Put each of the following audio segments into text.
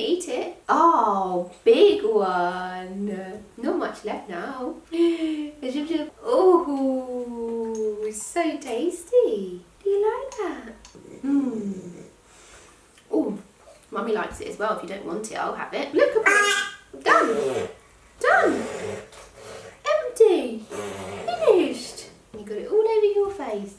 eat it. Oh, big one. Not much left now. Oh, so tasty. Do you like that? Oh, Mummy likes it as well. If you don't want it, I'll have it. Look, done. Done. Empty. Finished. You got it all over your face.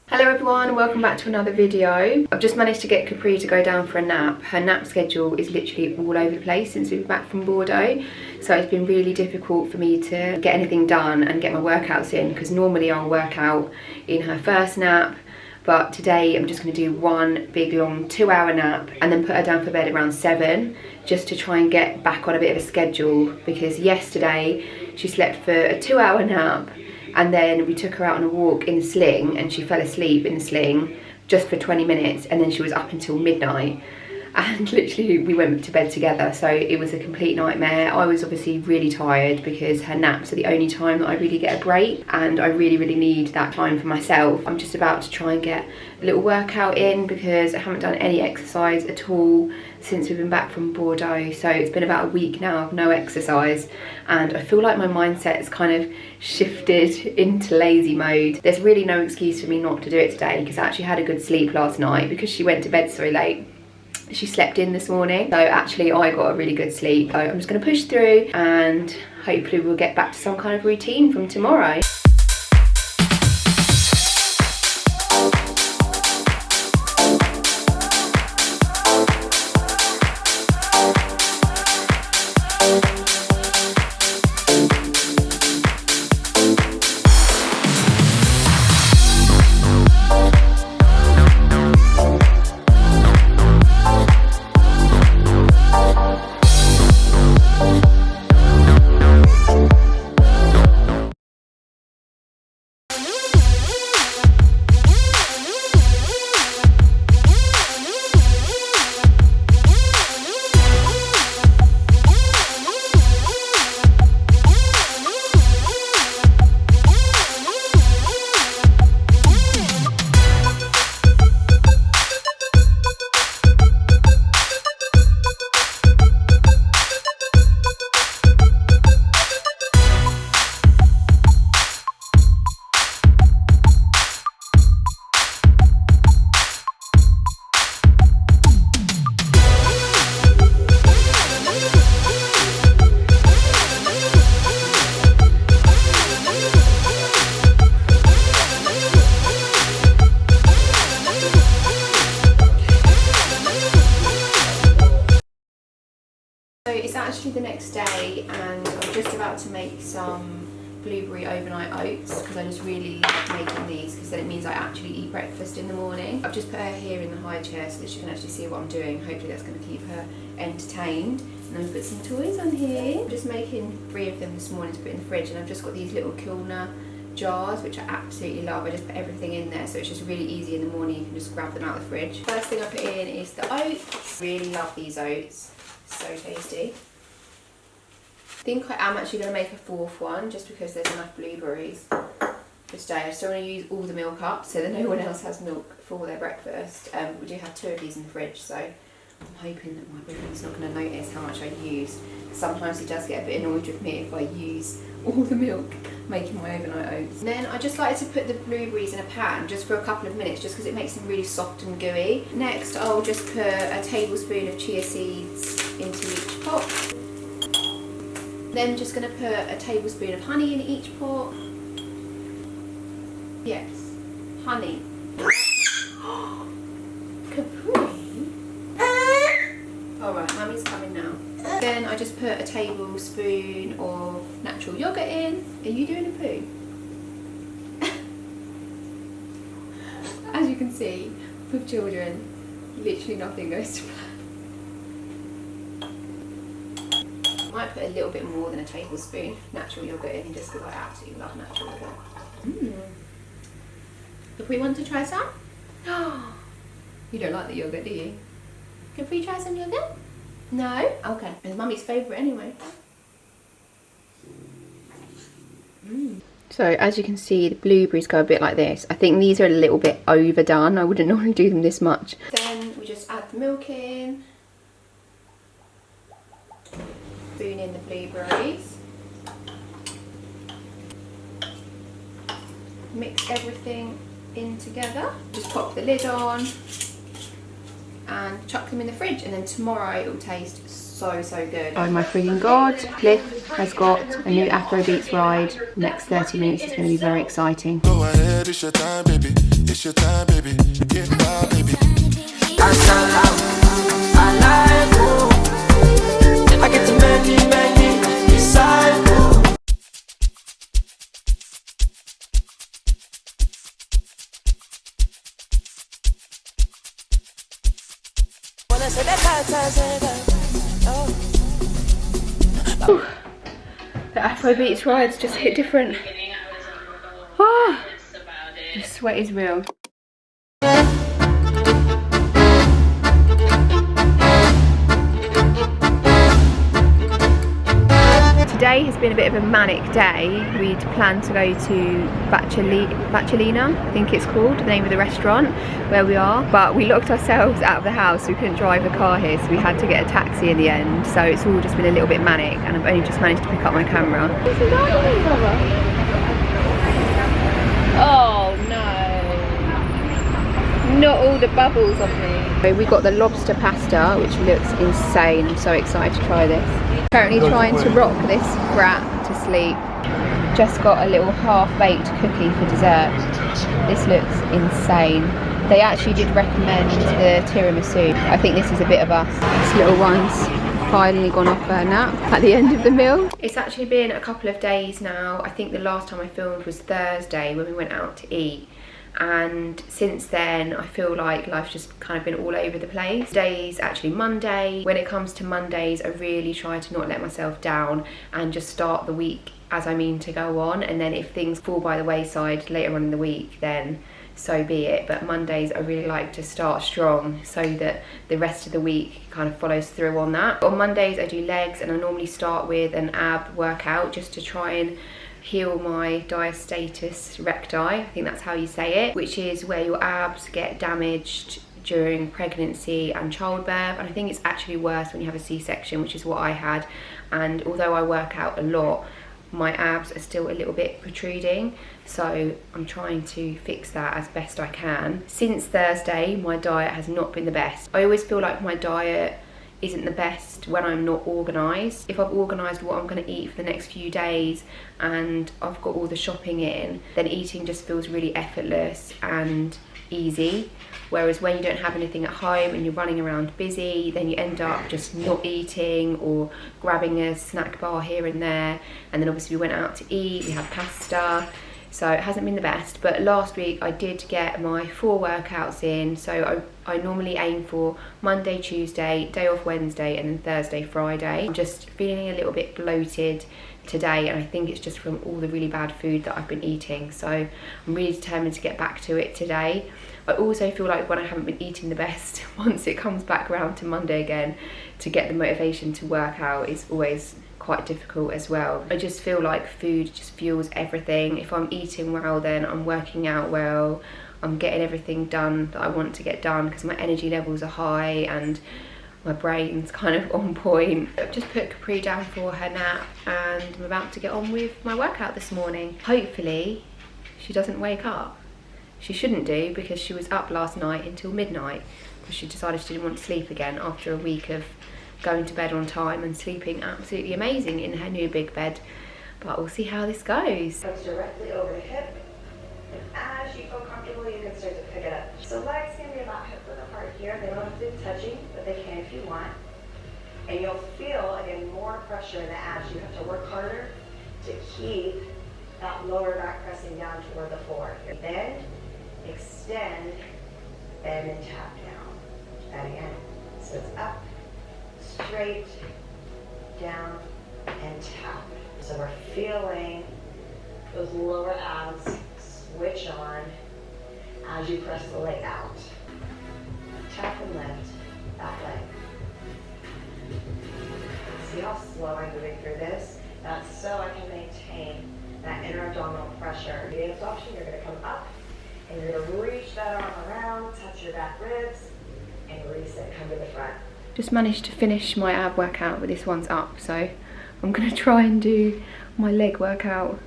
Hello everyone, welcome back to another video. I've just managed to get Capri to go down for a nap. Her nap schedule is literally all over the place since we've been back from Bordeaux. So it's been really difficult for me to get anything done and get my workouts in, because normally I'll work out in her first nap. But today I'm just going to do one big long 2-hour nap and then put her down for bed around 7, just to try and get back on a bit of a schedule, because yesterday she slept for a 2-hour nap. And then we took her out on a walk in the sling and she fell asleep in the sling just for 20 minutes, and then she was up until midnight. And literally we went to bed together, so it was a complete nightmare. I was obviously really tired because her naps are the only time that I really get a break, and I really need that time for myself. I'm just about to try and get a little workout in because I haven't done any exercise at all since we've been back from Bordeaux. So it's been about a week now of no exercise, and I feel like my mindset's kind of shifted into lazy mode. There's really no excuse for me not to do it today, because I actually had a good sleep last night because she went to bed so late. She slept in this morning, so actually I got a really good sleep. So I'm just going to push through and hopefully we'll get back to some kind of routine from tomorrow. So it's actually the next day and I'm just about to make some blueberry overnight oats, because I just really like making these, because then it means I actually eat breakfast in the morning. I've just put her here in the high chair so that she can actually see what I'm doing. Hopefully that's going to keep her entertained. And then we've put some toys on here. I'm just making 3 of them this morning to put in the fridge, and I've just got these little Kilner jars which I absolutely love. I just put everything in there, so it's just really easy in the morning. You can just grab them out of the fridge. First thing I put in is the oats. Really love these oats. So tasty. I think I am actually going to make a 4th one just because there's enough blueberries for today. I still want to use all the milk up so that no one else has milk for their breakfast. We do have 2 of these in the fridge, so I'm hoping that my boyfriend's not going to notice how much I use. Sometimes he does get a bit annoyed with me if I use all the milk making my overnight oats. And then I just like to put the blueberries in a pan just for a couple of minutes, just because it makes them really soft and gooey. Next I'll just put a tablespoon of chia seeds into each pot. Then just going to put a tablespoon of honey in each pot. Yes, honey. Capri? Alright, Mummy's coming now. Then I just put a tablespoon of natural yogurt in. Are you doing a poo? As you can see, with children, literally nothing goes to plan. I might put a little bit more than a tablespoon natural yogurt in, just because I absolutely love natural yogurt. If we want to try some? You don't like the yogurt, do you? Can we try some yogurt? No? Okay. It's Mummy's favourite anyway. So as you can see, the blueberries go a bit like this. I think these are a little bit overdone. I wouldn't normally do them this much. Then we just add the milk in. Spoon in the blueberries. Mix everything in together. Just pop the lid on and chuck them in the fridge, and then tomorrow it will taste so good. Oh my freaking god, Cliff has got a new Afrobeats ride. The next 30 minutes is going to be very exciting. Go ahead, it's your time, baby. It's your time, baby. Get wild, baby. I get to many disciples. The Afrobeats rides just hit different. Ah, the sweat is real. Today has been a bit of a manic day. We'd planned to go to Bacchanalia, I think it's called, the name of the restaurant where we are, but we locked ourselves out of the house, so we couldn't drive a car here, so we had to get a taxi in the end. So it's all just been a little bit manic, and I've only just managed to pick up my camera. Oh no, not all the bubbles on me. We got the lobster pasta, which looks insane. I'm so excited to try this. Currently trying to rock this brat to sleep. Just got a little half-baked cookie for dessert. This looks insane. They actually did recommend the tiramisu. I think this is a bit of us. This little one's finally gone off her nap at the end of the meal. It's actually been a couple of days now. I think the last time I filmed was Thursday when we went out to eat. And since then I feel like life's just kind of been all over the place. Today's actually Monday. When it comes to Mondays, I really try to not let myself down and just start the week as I mean to go on, and then if things fall by the wayside later on in the week, then so be it. But Mondays I really like to start strong so that the rest of the week kind of follows through on that. On Mondays I do legs, and I normally start with an ab workout just to try and heal my diastasis recti, I think that's how you say it, which is where your abs get damaged during pregnancy and childbirth. And I think it's actually worse when you have a C-section, which is what I had. And although I work out a lot, my abs are still a little bit protruding, so I'm trying to fix that as best I can. Since Thursday, my diet has not been the best. I always feel like my diet isn't the best when I'm not organised. If I've organised what I'm going to eat for the next few days and I've got all the shopping in, then eating just feels really effortless and easy. Whereas when you don't have anything at home and you're running around busy, then you end up just not eating or grabbing a snack bar here and there. And then obviously we went out to eat, we had pasta, so it hasn't been the best. But last week I did get my 4 workouts in, so I normally aim for Monday, Tuesday, day off Wednesday, and then Thursday, Friday. I'm just feeling a little bit bloated today, and I think it's just from all the really bad food that I've been eating, so I'm really determined to get back to it today. I also feel like when I haven't been eating the best, once it comes back around to Monday again, to get the motivation to work out is always quite difficult as well. I just feel like food just fuels everything. If I'm eating well, then I'm working out well, I'm getting everything done that I want to get done because my energy levels are high and my brain's kind of on point. I've just put Capri down for her nap and I'm about to get on with my workout this morning. Hopefully she doesn't wake up. She shouldn't do, because she was up last night until midnight because she decided she didn't want to sleep again after a week of going to bed on time and sleeping absolutely amazing in her new big bed. But we'll see how this goes. Comes directly over the hip, and as you feel comfortable, you can start to pick it up. So legs can be about hip width apart here. They don't have to be touching, but they can if you want. And you'll feel, again, more pressure in the abs. You have to work harder to keep that lower back pressing down toward the floor. Bend, extend, bend, and tap down. And again, so it's up, straight, down, and tap. So we're feeling those lower abs switch on as you press the leg out. Tap and lift that leg. See how slow I'm moving through this? That's so I can maintain that inner abdominal pressure. The option, you're going to come up and you're going to reach that arm around, touch your back ribs, and reset, come to the front. Just managed to finish my ab workout, but this one's up, so I'm gonna try and do my leg workout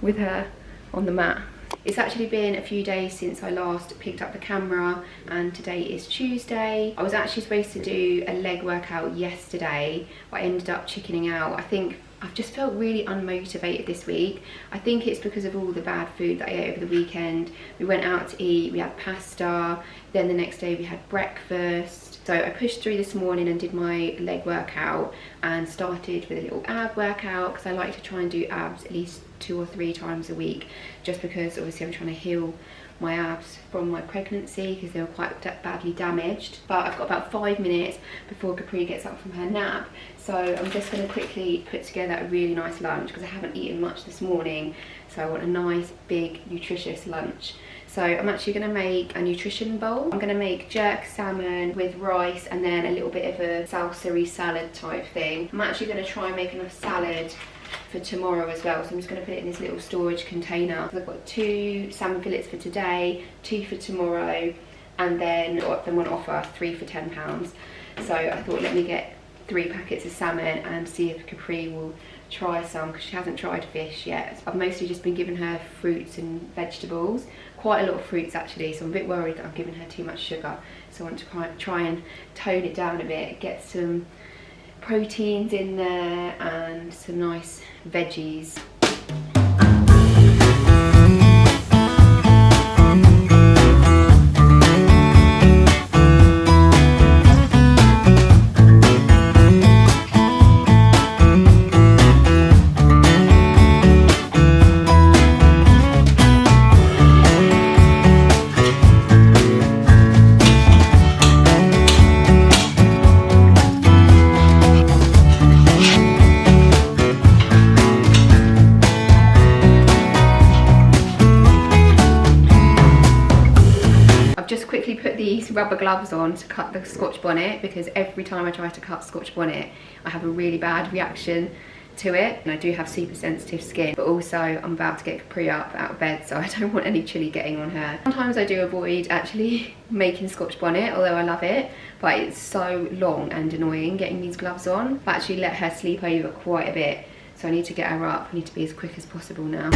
with her on the mat. It's actually been a few days since I last picked up the camera, and today is Tuesday. I was actually supposed to do a leg workout yesterday, but I ended up chickening out. I think I've just felt really unmotivated this week. I think it's because of all the bad food that I ate over the weekend. We went out to eat, we had pasta, then the next day we had breakfast. So I pushed through this morning and did my leg workout and started with a little ab workout, because I like to try and do abs at least 2 or 3 times a week, just because obviously I'm trying to heal my abs from my pregnancy because they were quite badly damaged. But I've got about 5 minutes before Capri gets up from her nap, so I'm just going to quickly put together a really nice lunch because I haven't eaten much this morning, so I want a nice big nutritious lunch. So I'm actually going to make a nutrition bowl. I'm going to make jerk salmon with rice and then a little bit of a salsa-y salad type thing. I'm actually going to try and make enough salad for tomorrow as well, so I'm just going to put it in this little storage container. So I've got 2 salmon fillets for today, 2 for tomorrow, and then them on offer 3 for £10. So I thought, let me get 3 packets of salmon and see if Capri will try some, because she hasn't tried fish yet. I've mostly just been giving her fruits and vegetables, quite a lot of fruits actually, so I'm a bit worried that I'm giving her too much sugar. So I want to try and tone it down a bit, get some proteins in there and some nice veggies. Rubber gloves on to cut the Scotch bonnet, because every time I try to cut Scotch bonnet I have a really bad reaction to it, and I do have super sensitive skin. But also I'm about to get Capri up out of bed, so I don't want any chili getting on her. Sometimes I do avoid actually making Scotch bonnet, although I love it, but it's so long and annoying getting these gloves on. I actually let her sleep over quite a bit, so I need to get her up. I need to be as quick as possible now.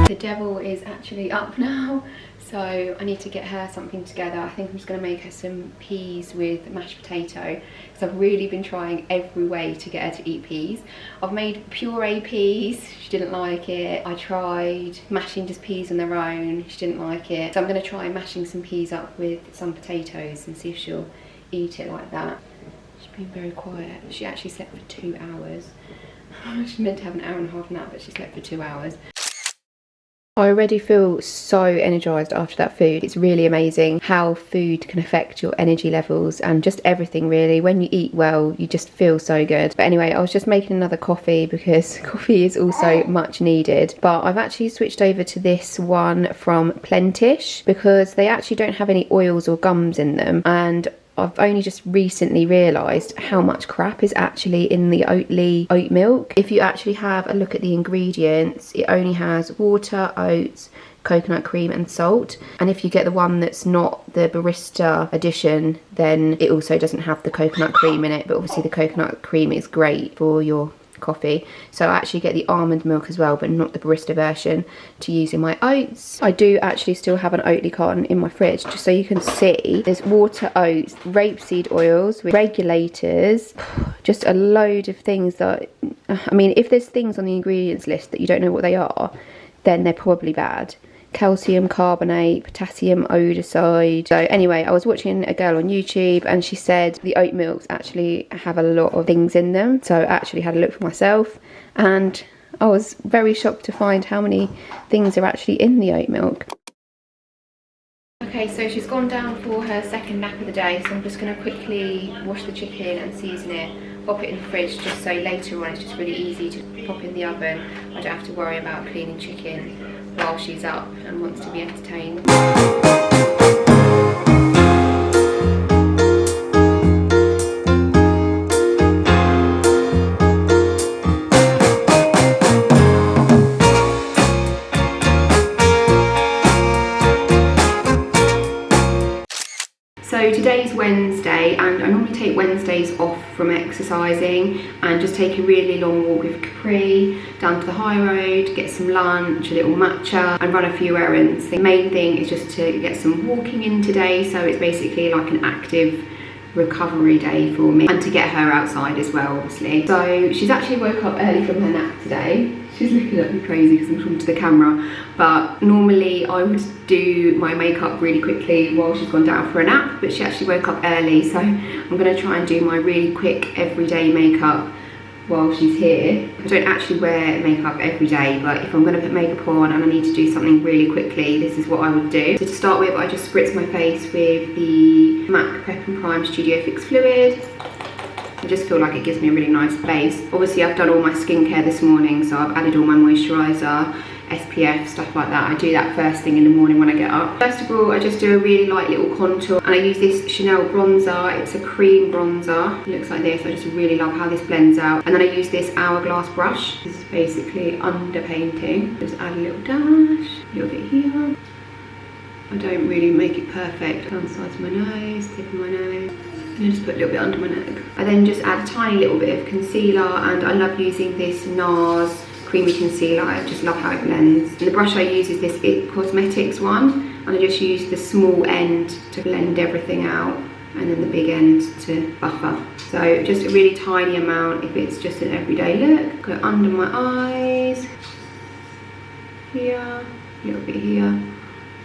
The devil is actually up now, so I need to get her something together. I think I'm just going to make her some peas with mashed potato, because I've really been trying every way to get her to eat peas. I've made puree peas, she didn't like it. I tried mashing just peas on their own, she didn't like it. So I'm going to try mashing some peas up with some potatoes and see if she'll eat it like that. She's been very quiet. She actually slept for 2 hours. She meant to have an hour and a half nap, but she slept for 2 hours. I already feel so energised after that food. It's really amazing how food can affect your energy levels and just everything really. When you eat well, you just feel so good. But anyway, I was just making another coffee because coffee is also much needed. But I've actually switched over to this one from Plentish because they actually don't have any oils or gums in them. And I've only just recently realised how much crap is actually in the Oatly oat milk. If you actually have a look at the ingredients, it only has water, oats, coconut cream and salt. And if you get the one that's not the barista edition, then it also doesn't have the coconut cream in it. But obviously the coconut cream is great for your coffee. So I actually get the almond milk as well, but not the barista version to use in my oats. I do actually still have an Oatly carton in my fridge, just so you can see. There's water, oats, rapeseed oils, regulators, just a load of things that, I mean, if there's things on the ingredients list that you don't know what they are, then they're probably bad. Calcium carbonate, potassium iodide. So anyway, I was watching a girl on YouTube and she said the oat milks actually have a lot of things in them. So I actually had a look for myself and I was very shocked to find how many things are actually in the oat milk. Okay, so she's gone down for her second nap of the day, so I'm just going to quickly wash the chicken and season it, pop it in the fridge just so later on it's just really easy to pop in the oven. I don't have to worry about cleaning chicken while she's up and wants to be entertained. So today's Wednesday and I normally take Wednesdays off from exercising and just take a really long walk with Capri down to the high road, get some lunch, a little matcha and run a few errands. The main thing is just to get some walking in today, so it's basically like an active recovery day for me, and to get her outside as well, obviously. So she's actually woke up early from her nap today. She's looking at me crazy because I'm talking to the camera, but normally I would do my makeup really quickly while she's gone down for a nap, but she actually woke up early, so I'm going to try and do my really quick everyday makeup while she's here. I don't actually wear makeup every day, but if I'm going to put makeup on and I need to do something really quickly, this is what I would do. So to start with, I just spritz my face with the MAC Prep and Prime Studio Fix Fluid. I just feel like it gives me a really nice base. Obviously I've done all my skincare this morning, so I've added all my moisturiser, SPF, stuff like that. I do that first thing in the morning when I get up. First of all, I just do a really light little contour, and I use this Chanel bronzer. It's a cream bronzer. It looks like this. I just really love how this blends out. And then I use this Hourglass brush. This is basically underpainting. Just add a little dash, a little bit here. I don't really make it perfect. Down the sides of my nose, tip of my nose. And I just put a little bit under my neck. I then just add a tiny little bit of concealer, and I love using this NARS creamy concealer. I just love how it blends. And the brush I use is this It Cosmetics one, and I just use the small end to blend everything out, and then the big end to buffer. So just a really tiny amount if it's just an everyday look. Go under my eyes, here, a little bit here, and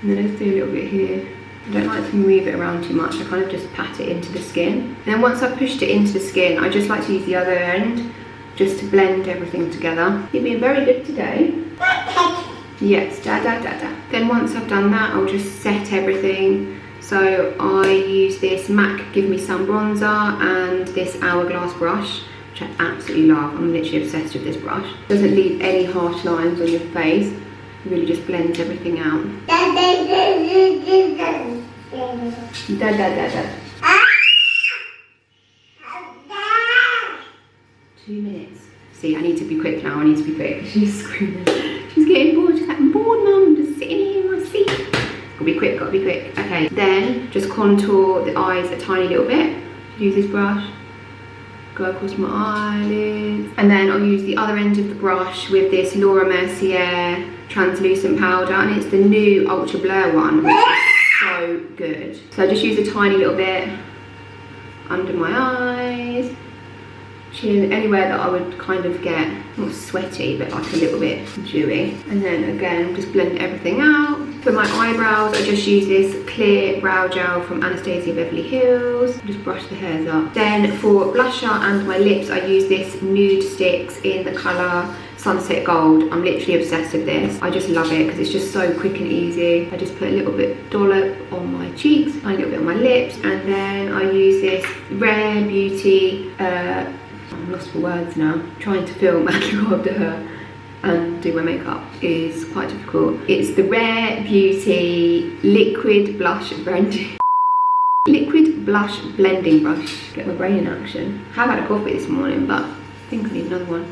then I just do a little bit here. I don't like to move it around too much. I kind of just pat it into the skin. And then once I've pushed it into the skin, I just like to use the other end just to blend everything together. You've been very good today. Yes, da da da da. Then once I've done that, I'll just set everything. So I use this MAC Give Me Some bronzer and this Hourglass brush, which I absolutely love. I'm literally obsessed with this brush. It doesn't leave any harsh lines on your face. It really just blends everything out. Da da da da. 2 minutes. See, I need to be quick now. I need to be quick. She's screaming. She's getting bored. She's like, I'm bored, Mum. I'm just sitting here in my seat. Gotta be quick, gotta be quick. Okay, then just contour the eyes a tiny little bit. Use this brush. Go across my eyelids. And then I'll use the other end of the brush with this Laura Mercier translucent powder, and it's the new Ultra Blur one, which is so good. So I just use a tiny little bit under my eyes, chin, anywhere that I would kind of get not sweaty but like a little bit dewy. And then again just blend everything out. For my eyebrows, I just use this clear brow gel from Anastasia Beverly Hills. Just brush the hairs up. Then for blusher and my lips, I use this Nude Sticks in the colour Sunset Gold. I'm literally obsessed with this. I just love it because it's just so quick and easy. I just put a little bit dollop on my cheeks, a little bit on my lips, and then I use this Rare Beauty, I'm lost for words now. Trying to film and look after her and do my makeup is quite difficult. It's the Rare Beauty Liquid Blush Blending Brush. Get my brain in action. I have had a coffee this morning, but I think I need another one.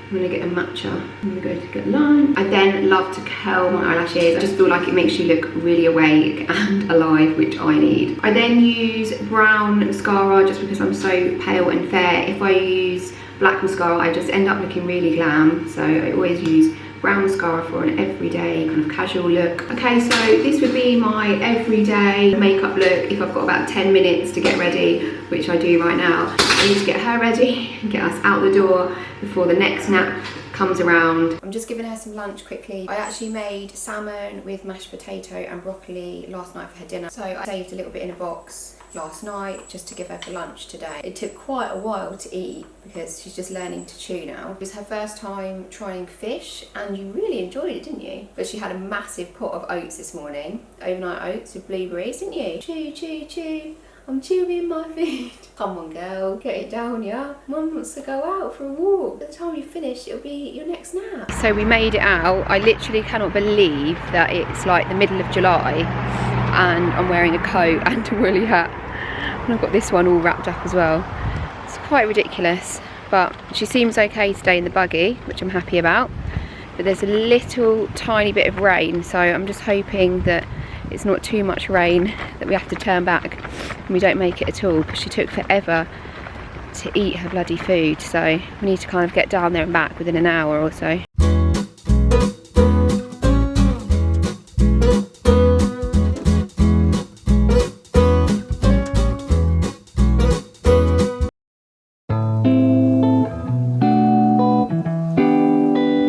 I'm gonna get a matcha. I'm gonna go to get lunch. I then love to curl my eyelashes. I just feel like it makes you look really awake and alive, which I need. I then use brown mascara just because I'm so pale and fair. If I use black mascara, I just end up looking really glam. So I always use brown mascara for an everyday kind of casual look. Okay, so this would be my everyday makeup look if I've got about 10 minutes to get ready, which I do right now. I need to get her ready and get us out the door before the next nap comes around. I'm just giving her some lunch quickly. I actually made salmon with mashed potato and broccoli last night for her dinner. So I saved a little bit in a box last night just to give her for lunch today. It took quite a while to eat because she's just learning to chew now. It was her first time trying fish and you really enjoyed it, didn't you? But she had a massive pot of oats this morning, overnight oats with blueberries, didn't you? Chew, chew, chew. I'm chewing my food. Come on girl, get it down, yeah? Mum wants to go out for a walk. By the time you finish, it'll be your next nap. So we made it out. I literally cannot believe that it's like the middle of July and I'm wearing a coat and a woolly hat. And I've got this one all wrapped up as well. It's quite ridiculous, but she seems okay today in the buggy, which I'm happy about. But there's a little tiny bit of rain, so I'm just hoping that it's not too much rain that we have to turn back and we don't make it at all, because she took forever to eat her bloody food. So we need to kind of get down there and back within an hour or so.